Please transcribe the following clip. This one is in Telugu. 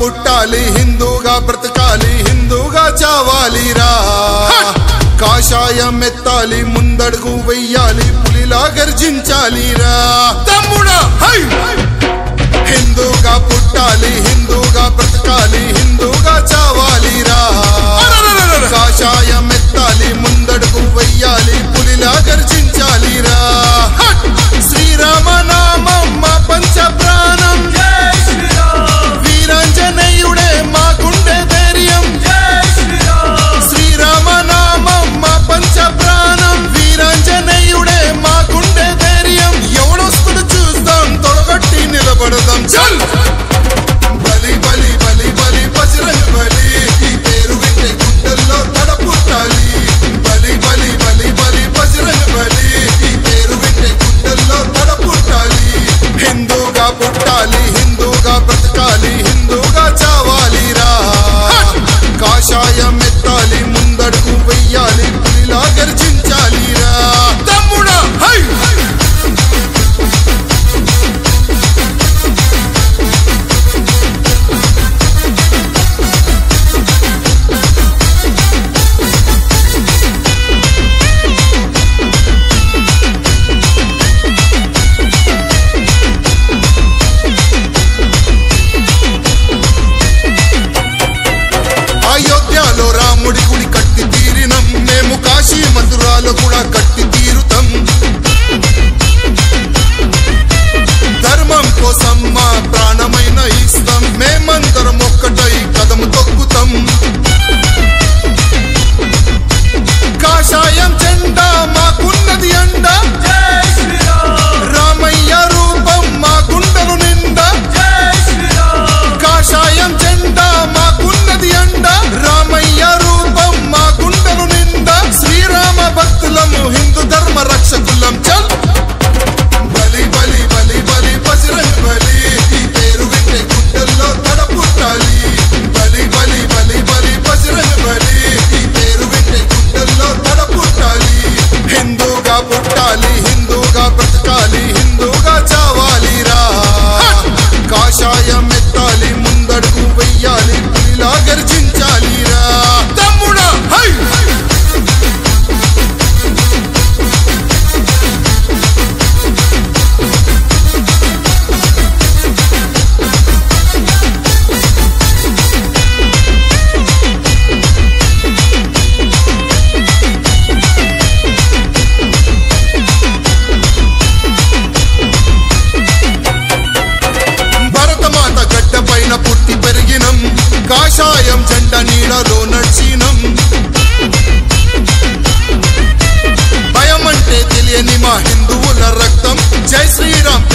పుట్టాలి హిందూగా బ్రతకాలి హిందూగా చావాలిరా కాషాయం ఎత్తాలి ముందడుగు వెయ్యాలి పులిలా గర్జించాలిరా తమ్ముడా హిందూగా పుట్టాలి హిందూగా బ్రతకాలి హిందూగా చావాలిరా కాషాయం ఎత్తాలి ముందడుగు వెయ్యాలి పులిలా గర్జించాలిరా శ్రీరామ నామం మా పంచ ప్రాణం వీరాంజనేయుడే మా గుండె ధైర్యం శ్రీరామ నామం మా పంచ ప్రాణం వీరాంజనేయుడే మా గుండె ధైర్యం ఎవడొస్తుడు చూస్తాం తొడగొట్టి నిలబడదాం చల్ బలి బలి బలి బలి బజరంగ బలి ఈ పేరు వింటే గుండెల్లో తడపుట్టాలి బలి బలి బలి బలి బజరంగ బలి ఈ పేరు వింటే గుండెల్లో తడపుట్టాలి హిందూగా పుట్టాలి హిందూగా బ్రతకాలి హిందూగా చావాలిరా కాషాయం ఎత్తాలి ముందడుగు వెయ్యాలి పులిలా గర్జించాలిరా తమ్ముడా అయోధ్యలో రాముడి గుడి కట్టి తీరినం మేము కాశీ మథురాలో కూడా కట్టి తీరుతాం ధర్మం కోసం మా ప్రాణమైన ఇస్తాం మేమందరం ఒక్కటై కదము తొక్కుతాం కాషాయం జెండా మాకున్నది అండ రామయ్య రూపం మా గుండెలు నిండా కాషాయం జెండా మాకున్నది అండ రామయ్య రూపం మా గుండెలు నిండా శ్రీరామ భక్తులము హిందూ ధర్మ రక్షకులం చల్ బలి బలి బలి బలి బజరంగ బలి ఈ పేరు వింటే గుండెల్లో తడపుట్టాలి బలి బలి బలి బలి బజరంగ బలి ఈ పేరు వింటే గుండెల్లో తడపుట్టాలి హిందూగా పుట్టాలి హిందూగా బ్రతకాలి హిందూగా చావాలిరా కాషాయం ఎత్తాలి ముందడుగు వెయ్యాలి పులిలా గర్జించాలిరా తమ్ముడా భరతమాత గడ్డ పైన పుట్టి పెరిగినం కాషాయం జెండా నీడలో నడిచినం భయం అంటే తెలియని మా హిందువుల రక్తం జై శ్రీరామ్